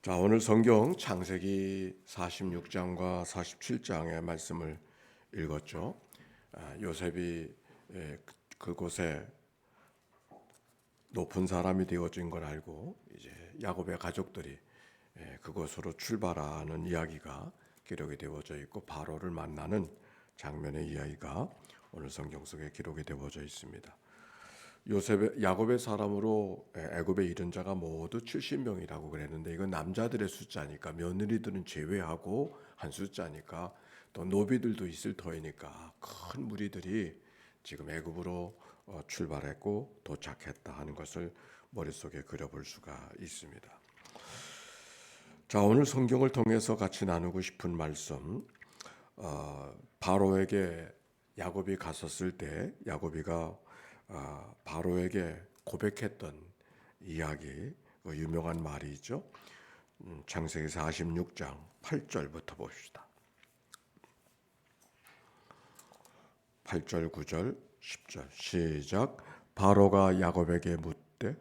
자, 오늘 성경 창세기 46장과 47장의 말씀을 읽었죠. 요셉이 그곳에 높은 사람이 되어진 걸 알고 이제 야곱의 가족들이 그곳으로 출발하는 이야기가 기록이 되어져 있고 바로를 만나는 장면의 이야기가 오늘 성경 속에 기록이 되어져 있습니다. 야곱의 사람으로 애굽에 이른 자가 모두 70명이라고 그랬는데 이건 남자들의 숫자니까 며느리들은 제외하고 한 숫자니까 또 노비들도 있을 터이니까 큰 무리들이 지금 애굽으로 출발했고 도착했다 하는 것을 머릿속에 그려볼 수가 있습니다. 자, 오늘 성경을 통해서 같이 나누고 싶은 말씀, 바로에게 야곱이 갔었을 때 야곱이가 바로에게 고백했던 이야기, 그 유명한 말이 있죠. 창세기 46장 8절부터 봅시다. 8절, 9절, 10절 시작. 바로가 야곱에게 묻되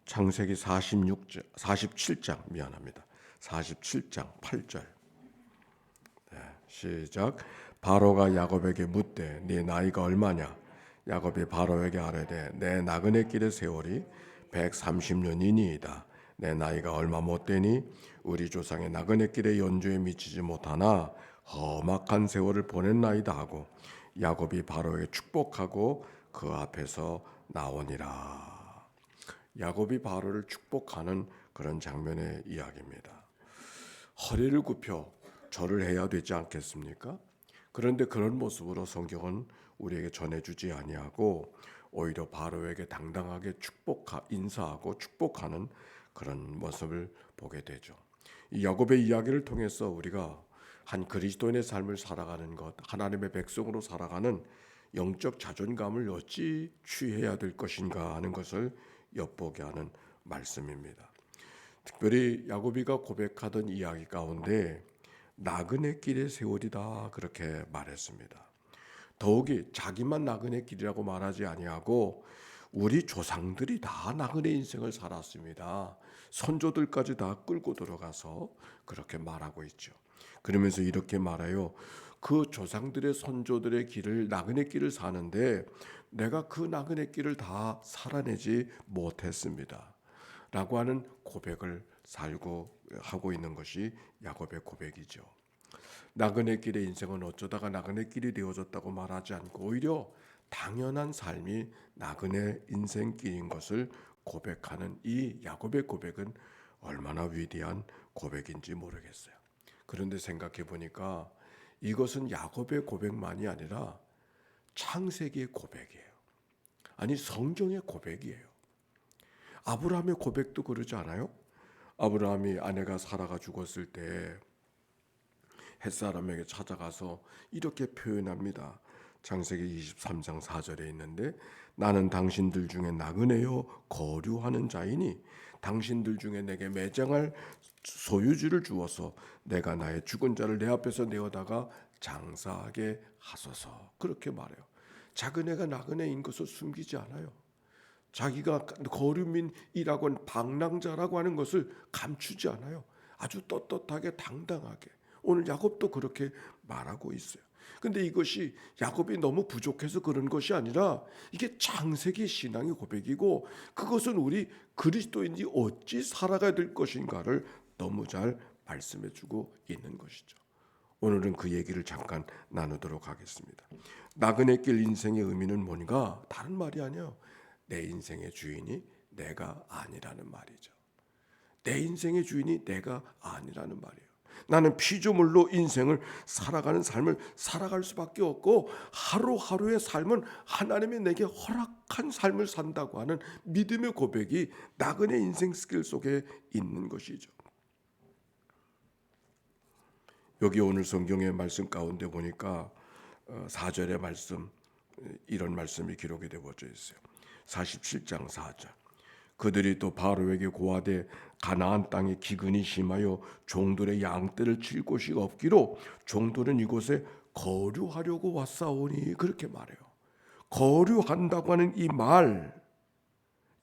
창세기 47장 미안합니다. 47장 8절 시작. 바로가 야곱에게 묻되 네 나이가 얼마냐? 야곱이 바로에게 아뢰되 내 나그네 길의 세월이 130년이니이다. 내 나이가 얼마 못되니 우리 조상의 나그네 길의 연주에 미치지 못하나 험악한 세월을 보냈나이다 하고 야곱이 바로에게 축복하고 그 앞에서 나오니라. 야곱이 바로를 축복하는 그런 장면의 이야기입니다. 허리를 굽혀 절을 해야 되지 않겠습니까? 그런데 그런 모습으로 성경은 우리에게 전해주지 아니하고 오히려 바로에게 당당하게 인사하고 축복하는 그런 모습을 보게 되죠. 이 야곱의 이야기를 통해서 우리가 한 그리스도인의 삶을 살아가는 것, 하나님의 백성으로 살아가는 영적 자존감을 어찌 취해야 될 것인가 하는 것을 엿보게 하는 말씀입니다. 특별히 야곱이가 고백하던 이야기 가운데 나그네 길의 세월이다 그렇게 말했습니다. 더욱이 자기만 나그네 길이라고 말하지 아니하고 우리 조상들이 다 나그네 인생을 살았습니다. 선조들까지 다 끌고 들어가서 그렇게 말하고 있죠. 그러면서 이렇게 말해요. 그 조상들의 선조들의 길을 나그네 길을 사는데 내가 그 나그네 길을 다 살아내지 못했습니다. 라고 하는 고백을 살고 하고 있는 것이 야곱의 고백이죠. 나그네 길의 인생은 어쩌다가 나그네 길이 되어졌다고 말하지 않고 오히려 당연한 삶이 나그네 인생길인 것을 고백하는 이 야곱의 고백은 얼마나 위대한 고백인지 모르겠어요. 그런데 생각해 보니까 이것은 야곱의 고백만이 아니라 창세기의 고백이에요. 아니 성경의 고백이에요. 아브라함의 고백도 그러지 않아요? 아브라함이 아내가 사라가 죽었을 때 햇사람에게 찾아가서 이렇게 표현합니다. 창세기 23장 4절에 있는데 나는 당신들 중에 나그네요 거류하는 자이니 당신들 중에 내게 매장할 소유지를 주어서 내가 나의 죽은 자를 내 앞에서 내어다가 장사하게 하소서. 그렇게 말해요. 자기네가 나그네인 것을 숨기지 않아요. 자기가 거류민이라고 하는 방랑자라고 하는 것을 감추지 않아요. 아주 떳떳하게 당당하게. 오늘 야곱도 그렇게 말하고 있어요. 근데 이것이 야곱이 너무 부족해서 그런 것이 아니라 이게 창세기 신앙의 고백이고 그것은 우리 그리스도인이 어찌 살아가야 될 것인가를 너무 잘 말씀해주고 있는 것이죠. 오늘은 그 얘기를 잠깐 나누도록 하겠습니다. 나그네 길 인생의 의미는 뭔가 다른 말이 아니에요. 내 인생의 주인이 내가 아니라는 말이죠. 내 인생의 주인이 내가 아니라는 말이에요. 나는 피조물로 인생을 살아가는 삶을 살아갈 수밖에 없고 하루하루의 삶은 하나님이 내게 허락한 삶을 산다고 하는 믿음의 고백이 나그네 인생 스킬 속에 있는 것이죠. 여기 오늘 성경의 말씀 가운데 보니까 4절의 말씀 이런 말씀이 기록이 되어져 있어요. 47장 4절. 그들이 또 바로에게 고하되 가나안 땅에 기근이 심하여 종들의 양떼를 칠 곳이 없기로 종들은 이곳에 거류하려고 왔사오니 그렇게 말해요. 거류한다고 하는 이 말,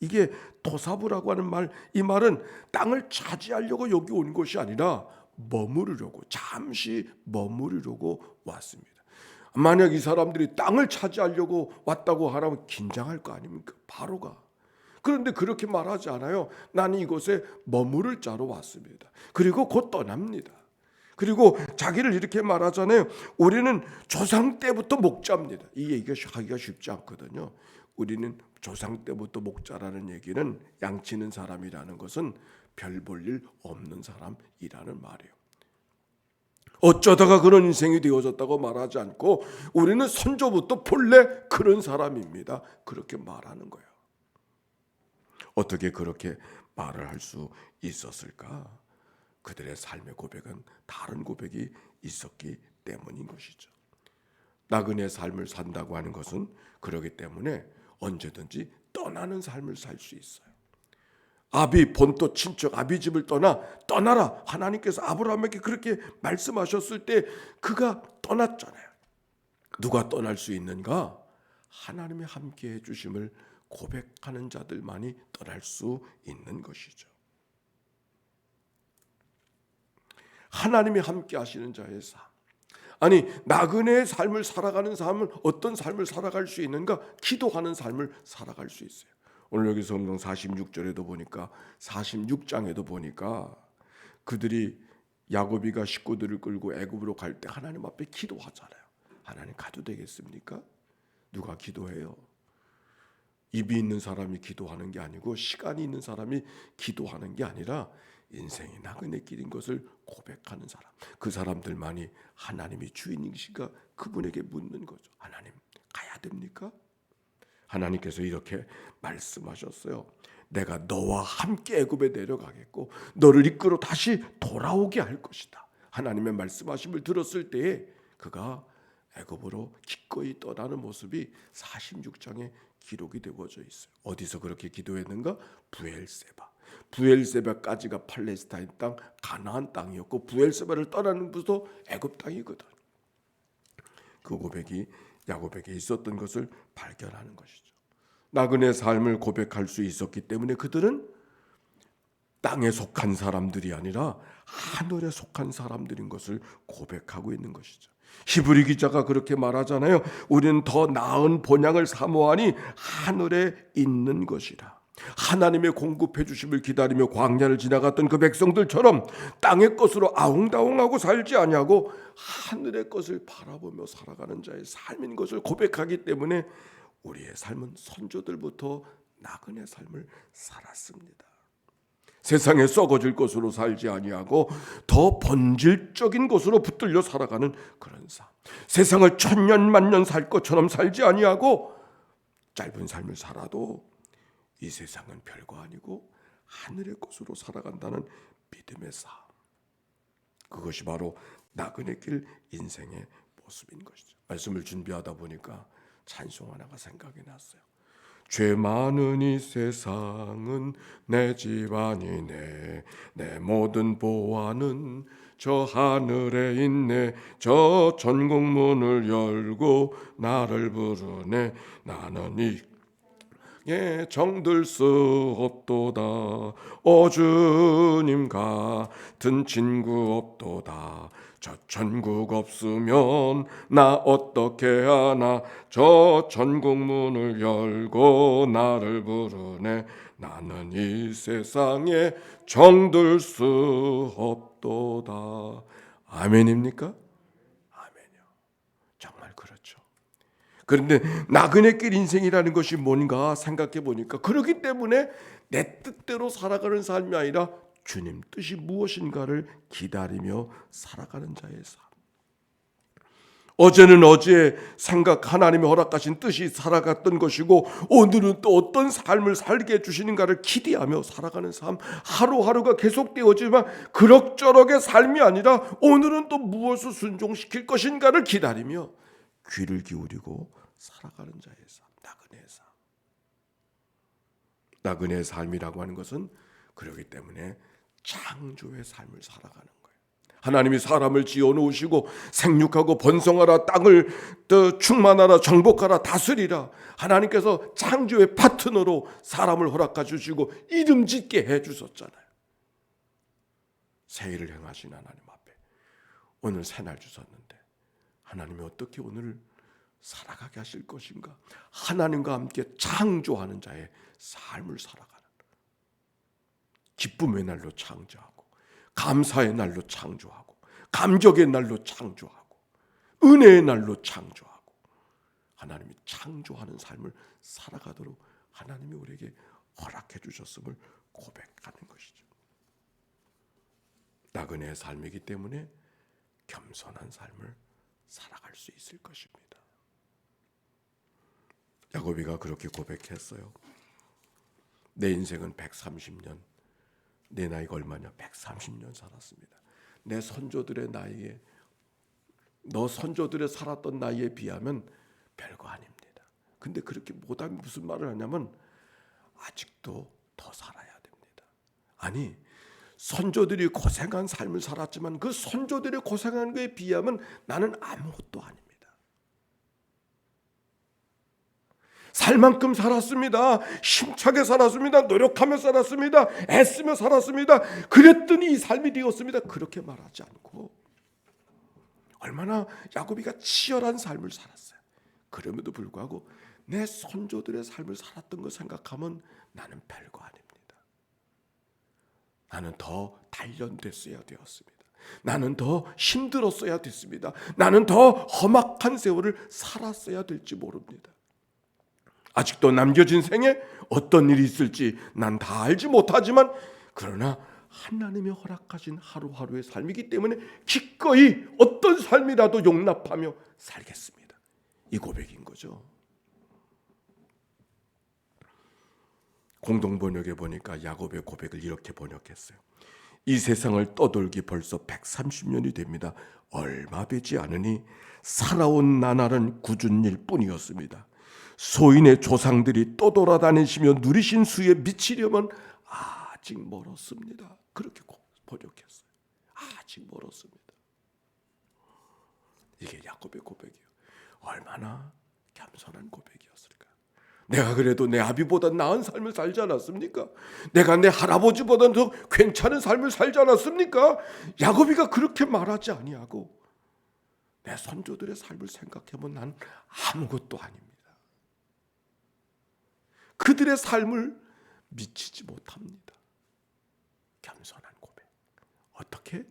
이게 토사부라고 하는 말, 이 말은 땅을 차지하려고 여기 온 것이 아니라 머무르려고, 잠시 머무르려고 왔습니다. 만약 이 사람들이 땅을 차지하려고 왔다고 하라면 긴장할 거 아닙니까? 바로가. 그런데 그렇게 말하지 않아요. 나는 이곳에 머무를 자로 왔습니다. 그리고 곧 떠납니다. 그리고 자기를 이렇게 말하잖아요. 우리는 조상 때부터 목자입니다. 이 얘기가 하기가 쉽지 않거든요. 우리는 조상 때부터 목자라는 얘기는 양치는 사람이라는 것은 별 볼 일 없는 사람이라는 말이에요. 어쩌다가 그런 인생이 되어졌다고 말하지 않고 우리는 선조부터 본래 그런 사람입니다. 그렇게 말하는 거예요. 어떻게 그렇게 말을 할 수 있었을까? 그들의 삶의 고백은 다른 고백이 있었기 때문인 것이죠. 나그네 삶을 산다고 하는 것은 그렇기 때문에 언제든지 떠나는 삶을 살 수 있어요. 아비 본토 친척 아비 집을 떠나라. 하나님께서 아브라함에게 그렇게 말씀하셨을 때 그가 떠났잖아요. 누가 떠날 수 있는가? 하나님이 함께 해주심을 고백하는 자들만이 떠날 수 있는 것이죠. 하나님이 함께 하시는 자의 삶. 아니, 나그네의 삶을 살아가는 삶은 어떤 삶을 살아갈 수 있는가? 기도하는 삶을 살아갈 수 있어요. 오늘 여기 성경 46절에도 보니까 46장에도 보니까 그들이 야곱이가 식구들을 끌고 애굽으로 갈 때 하나님 앞에 기도하잖아요. 하나님 가도 되겠습니까? 누가 기도해요? 입이 있는 사람이 기도하는 게 아니고 시간이 있는 사람이 기도하는 게 아니라 인생이 나그네 길인 것을 고백하는 사람, 그 사람들만이 하나님이 주인이신가 그분에게 묻는 거죠. 하나님 가야 됩니까? 하나님께서 이렇게 말씀하셨어요. 내가 너와 함께 애굽에 내려가겠고 너를 이끌어 다시 돌아오게 할 것이다. 하나님의 말씀하심을 들었을 때에 그가 애굽으로 기꺼이 떠나는 모습이 46장에 기록이 되어져 있어요. 어디서 그렇게 기도했는가? 부엘세바까지가 팔레스타인 땅 가나안 땅이었고 부엘세바를 떠나는 곳도 애굽 땅이거든. 그 고백이 야곱에게 있었던 것을 발견하는 것이죠. 나그네 삶을 고백할 수 있었기 때문에 그들은 땅에 속한 사람들이 아니라 하늘에 속한 사람들인 것을 고백하고 있는 것이죠. 히브리 기자가 그렇게 말하잖아요. 우리는 더 나은 본향을 사모하니 하늘에 있는 것이라. 하나님의 공급해 주심을 기다리며 광야를 지나갔던 그 백성들처럼 땅의 것으로 아웅다웅하고 살지 아니하고 하늘의 것을 바라보며 살아가는 자의 삶인 것을 고백하기 때문에 우리의 삶은 선조들부터 나그네 삶을 살았습니다. 세상에 썩어질 것으로 살지 아니하고 더 본질적인 것으로 붙들려 살아가는 그런 삶. 세상을 천년 만년 살 것처럼 살지 아니하고 짧은 삶을 살아도 이 세상은 별거 아니고 하늘의 것으로 살아간다는 믿음의 삶. 그것이 바로 나그네 길 인생의 모습인 것이죠. 말씀을 준비하다 보니까 찬송 하나가 생각이 났어요. 죄 많은 이 세상은 내 집안이네. 내 모든 보화는 저 하늘에 있네. 저 전국문을 열고 나를 부르네. 나는 이 정들 수 없도다. 오 주님 같은 친구 없도다. 저 천국 없으면 나 어떻게 하나. 저 천국 문을 열고 나를 부르네. 나는 이 세상에 정들 수 없도다. 아멘입니까? 아멘이요. 정말 그렇죠. 그런데 나그네 길 인생이라는 것이 뭔가 생각해 보니까 그렇기 때문에 내 뜻대로 살아가는 삶이 아니라 주님 뜻이 무엇인가를 기다리며 살아가는 자의 삶. 어제는 어제 생각 하나님이 허락하신 뜻이 살아갔던 것이고 오늘은 또 어떤 삶을 살게 해주시는가를 기대하며 살아가는 삶. 하루하루가 계속되어지만 그럭저럭의 삶이 아니라 오늘은 또 무엇을 순종시킬 것인가를 기다리며 귀를 기울이고 살아가는 자의 삶, 나그네의 삶. 나그네의 삶이라고 하는 것은 그렇기 때문에 창조의 삶을 살아가는 거예요. 하나님이 사람을 지어 놓으시고 생육하고 번성하라, 땅을 충만하라, 정복하라, 다스리라. 하나님께서 창조의 파트너로 사람을 허락해 주시고 이름 짓게 해 주셨잖아요. 새해를 행하신 하나님 앞에 오늘 새날 주셨는데 하나님이 어떻게 오늘을 살아가게 하실 것인가? 하나님과 함께 창조하는 자의 삶을 살아가는, 기쁨의 날로 창조하고 감사의 날로 창조하고 감격의 날로 창조하고 은혜의 날로 창조하고 하나님이 창조하는 삶을 살아가도록 하나님이 우리에게 허락해 주셨음을 고백하는 것이죠. 나그네의 삶이기 때문에 겸손한 삶을 살아갈 수 있을 것입니다. 야고비가 그렇게 고백했어요. 내 인생은 130년, 내 나이가 얼마냐? 130년 살았습니다. 내 선조들의 나이에, 너 선조들의 살았던 나이에 비하면 별거 아닙니다. 근데 그렇게 못하면 무슨 말을 하냐면 아직도 더 살아야 됩니다. 아니, 선조들이 고생한 삶을 살았지만 그 선조들이 고생한 것에 비하면 나는 아무것도 아닙니다. 살 만큼 살았습니다. 힘차게 살았습니다. 노력하며 살았습니다. 애쓰며 살았습니다. 그랬더니 이 삶이 되었습니다. 그렇게 말하지 않고 얼마나 야고비가 치열한 삶을 살았어요. 그럼에도 불구하고 내 선조들의 삶을 살았던 거 생각하면 나는 별거 아닙니다. 나는 더 단련됐어야 되었습니다. 나는 더 힘들었어야 됐습니다. 나는 더 험악한 세월을 살았어야 될지 모릅니다. 아직도 남겨진 생에 어떤 일이 있을지 난 다 알지 못하지만 그러나 하나님이 허락하신 하루하루의 삶이기 때문에 기꺼이 어떤 삶이라도 용납하며 살겠습니다. 이 고백인 거죠. 공동번역에 보니까 야곱의 고백을 이렇게 번역했어요. 이 세상을 떠돌기 벌써 130년이 됩니다. 얼마 되지 않으니 살아온 나날은 굳은 일 뿐이었습니다. 소인의 조상들이 떠돌아다니시며 누리신 수에 미치려면 아직 멀었습니다. 그렇게 번역했어요. 아직 멀었습니다. 이게 야곱의 고백이에요. 얼마나 겸손한 고백이었을까. 내가 그래도 내 아비보다 나은 삶을 살지 않았습니까? 내가 내 할아버지보다 더 괜찮은 삶을 살지 않았습니까? 야곱이가 그렇게 말하지 아니하고 내 선조들의 삶을 생각해보면 난 아무것도 아닙니다. 그들의 삶을 미치지 못합니다. 겸손한 고백. 어떻게?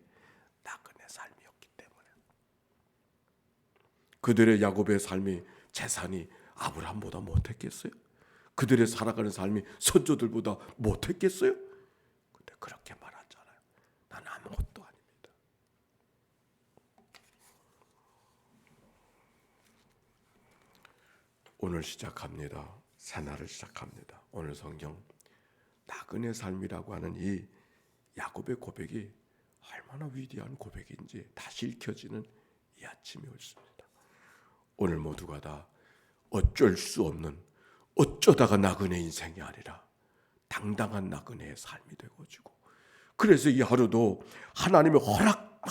나그네 삶이었기 때문에. 그들의 야곱의 삶이 재산이 아브라함보다 못했겠어요? 그들의 살아가는 삶이 선조들보다 못했겠어요? 근데 그렇게 말하잖아요. 난 아무것도 아닙니다. 오늘 시작합니다. 새날을 시작합니다. 오늘 성경 나그네 삶이라고 하는 이 야곱의 고백이 얼마나 위대한 고백인지 다시 읽혀지는 이 아침이 옳습니다. 오늘 모두가 다 어쩔 수 없는 어쩌다가 나그네 인생이 아니라 당당한 나그네의 삶이 되어지고 그래서 이 하루도 하나님이 허락해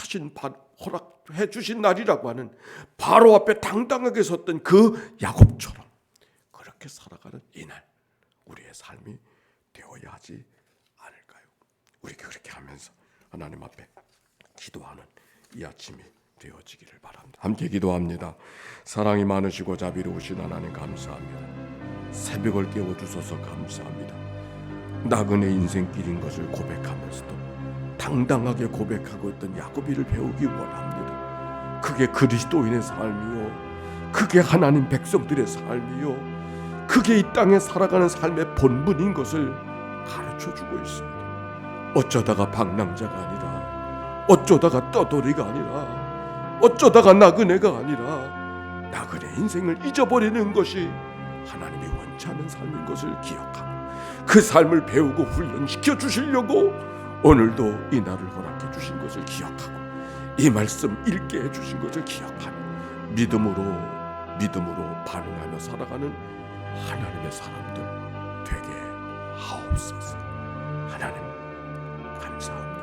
주신 날이라고 하는 바로 앞에 당당하게 섰던 그 야곱처럼 그렇게 살아가는 이날 우리의 삶이 되어야 하지 않을까요? 우리가 그렇게 하면서 하나님 앞에 기도하는 이 아침이 되어지기를 바랍니다. 함께 기도합니다. 사랑이 많으시고 자비로우신 하나님 감사합니다. 새벽을 깨워주셔서 감사합니다. 나그네 인생길인 것을 고백하면서도 당당하게 고백하고 있던 야고비를 배우기 원합니다. 그게 그리스도인의 삶이요, 그게 하나님 백성들의 삶이요, 그게 이 땅에 살아가는 삶의 본분인 것을 가르쳐주고 있습니다. 어쩌다가 방랑자가 아니라, 어쩌다가 떠돌이가 아니라, 어쩌다가 나그네가 아니라 나그네 인생을 잊어버리는 것이 하나님이 원치 않는 삶인 것을 기억하고 그 삶을 배우고 훈련시켜 주시려고 오늘도 이 날을 허락해 주신 것을 기억하고 이 말씀 읽게 해 주신 것을 기억하며 믿음으로 반응하며 살아가는 하나님의 사람들 되게 하옵소서. 하나님 감사합니다.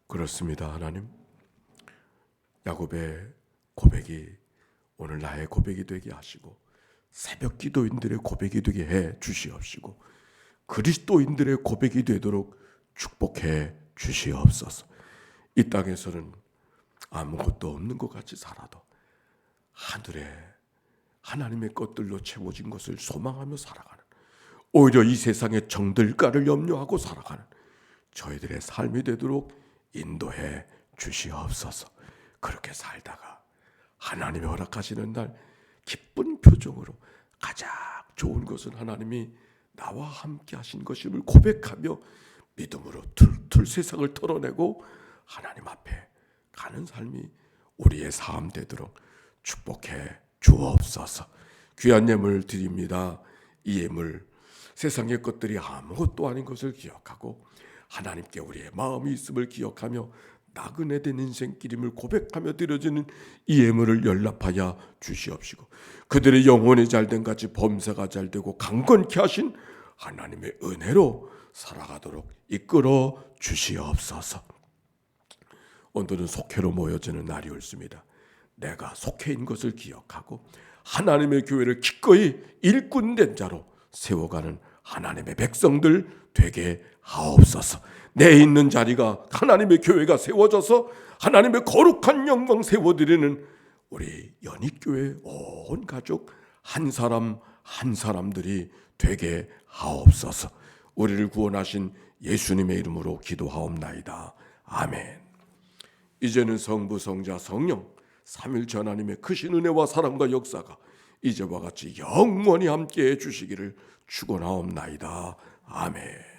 그렇습니다. 하나님, 야곱의 고백이 오늘 나의 고백이 되게 하시고 새벽 기도인들의 고백이 되게 해 주시옵시고 그리스도인들의 고백이 되도록 축복해 주시옵소서. 이 땅에서는 아무것도 없는 것 같이 살아도 하늘에 하나님의 것들로 채워진 것을 소망하며 살아가는, 오히려 이 세상의 정들가를 염려하고 살아가는 저희들의 삶이 되도록 인도해 주시옵소서. 그렇게 살다가 하나님이 허락하시는 날 기쁜 표정으로 가장 좋은 것은 하나님이 나와 함께 하신 것임을 고백하며 믿음으로 툴툴 세상을 털어내고 하나님 앞에 가는 삶이 우리의 삶 되도록 축복해 주옵소서. 귀한 예물 드립니다. 이 예물, 세상의 것들이 아무것도 아닌 것을 기억하고 하나님께 우리의 마음이 있음을 기억하며 나그네 된 인생길임을 고백하며 드려지는 이 예물을 연락하여 주시옵시고 그들의 영혼이 잘된 같이 범사가 잘되고 강건케 하신 하나님의 은혜로 살아가도록 이끌어 주시옵소서. 오늘은 속회로 모여지는 날이 옳습니다. 내가 속해 있는 것을 기억하고 하나님의 교회를 기꺼이 일꾼된 자로 세워가는 하나님의 백성들 되게 하옵소서. 내 있는 자리가 하나님의 교회가 세워져서 하나님의 거룩한 영광 세워드리는 우리 연희교회 온 가족 한 사람 한 사람들이 되게 하옵소서. 우리를 구원하신 예수님의 이름으로 기도하옵나이다. 아멘. 이제는 성부 성자 성령 삼일체 하나님의 크신 은혜와 사랑과 역사가 이제와 같이 영원히 함께해 주시기를 축원하옵나이다. 아멘.